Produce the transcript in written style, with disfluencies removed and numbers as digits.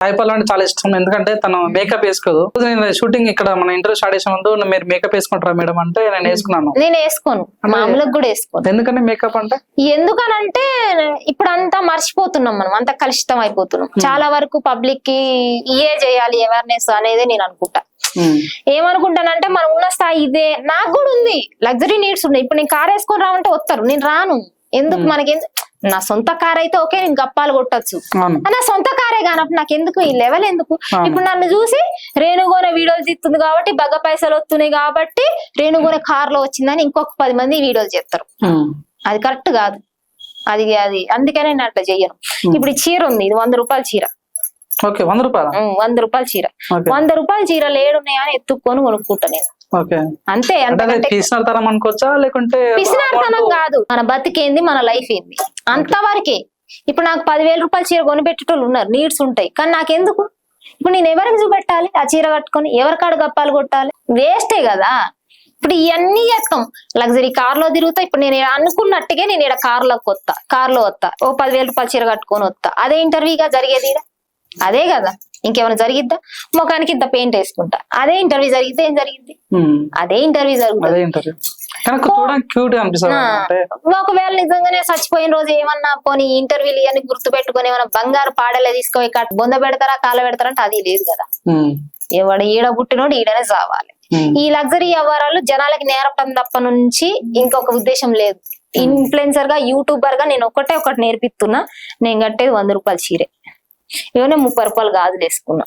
సాయిపల్లవి అంటే చాలా ఇష్టం, ఎందుకంటే తను మేకప్ వేసుకోదు. నేను షూటింగ్ ఇక్కడ మన ఇంటర్వ్యూ స్టార్ట్ చేసే ముందు మీరు మేకప్ వేసుకుంటారా మేడం అంటే నేను వేసుకున్నాను. నేను వేసుకోను, మామూలుగా కూడా వేసుకోను. ఎందుకంటే మేకప్ అంటే ఎందుకనంటే ఇప్పుడు అంతా మర్చిపోతున్నాం, మనం అంతా కలుషితం అయిపోతున్నాం. చాలా వరకు పబ్లిక్ కి ఇయే చేయాలి అవేర్నెస్ అనేది నేను అనుకుంటా. ఏమనుకుంటానంటే మనం ఉన్న స్థాయి ఇదే. నాకు కూడా ఉంది, లగ్జరీ నీడ్స్ ఉన్నాయి. ఇప్పుడు నేను కార్ వేసుకొని రావంటే వస్తారు, నేను రాను. ఎందుకు మనకి నా సొంత కార్ అయితే ఓకే, నేను గప్పాలు కొట్టచ్చు. నా సొంత కారే కానప్పుడు నాకు ఎందుకు ఈ లెవెల్ ఎందుకు? ఇప్పుడు నన్ను చూసి రేణుగోన వీడియోలు తీస్తుంది కాబట్టి, బగ్గ పైసలు వస్తున్నాయి కాబట్టి రేణుగోన కార్ లో వచ్చిందని ఇంకొక 10 మంది వీడియోలు చేస్తారు. అది కరెక్ట్ కాదు. అది అది అందుకనే నేను అట్లా చెయ్యను. ఇప్పుడు ఈ చీర ఉంది, ఇది 100 రూపాయల చీర. 100 రూపాయలు 100 రూపాయల చీర. 100 రూపాయల చీరలు ఏడున్నాయని ఎత్తుక్కొని కొనుక్కుంటా నేను. అంతే. పిసినార్తనం అనుకోవచ్చా లేకుంటే? పిసినార్తనం కాదు, మన బతికేంది, మన లైఫ్ ఏంది అంతవరకే. ఇప్పుడు నాకు 10,000 రూపాయల చీర కొనిపెట్టేటోళ్ళు ఉన్నారు, నీడ్స్ ఉంటాయి. కానీ నాకెందుకు? ఇప్పుడు నేను ఎవరికి చూపెట్టాలి ఆ చీర కట్టుకొని? ఎవరికాడు గప్పాలు కొట్టాలి? వేస్టే కదా. ఇప్పుడు ఇవన్నీ చేస్తాం, లగ్జరీ కార్ లో తిరుగుతా. ఇప్పుడు నేను అనుకున్నట్టుగా నేను ఇక్కడ కార్ లో వస్తా, ఓ 10,000 రూపాయల చీర కట్టుకొని వస్తా. అదే ఇంటర్వ్యూగా జరిగేది, అదే కదా. ఇంకేమైనా జరిగిద్దా? ముఖానికి ఇంత పెయింట్ వేసుకుంటా. అదే ఇంటర్వ్యూ జరిగితే ఏం జరిగింది? అదే ఇంటర్వ్యూ జరుగుతుంది. ఒకవేళ నిజంగానే చచ్చిపోయిన రోజు ఏమన్నా పోనీ ఇంటర్వ్యూలు ఇవన్నీ గుర్తు పెట్టుకుని ఏమన్నా బంగారు పాడలే తీసుకొని బొంద పెడతారా, కాల పెడతారంటే అది లేదు కదా. ఎవడు ఈడ పుట్టినోడు ఈడనే చావాలి. ఈ లగ్జరీ వ్యవహారాలు జనాలకి నేర్పడం తప్ప నుంచి ఇంకొక ఉద్దేశం లేదు. ఇన్ఫ్లుయెన్సర్ గా, యూట్యూబర్ గా నేను ఒకటి నేర్పిస్తున్నా. నేను కట్టేది 100 రూపాయల చీరే, ఏమైనా 30 రూపాయలు గాజులు వేసుకున్నా.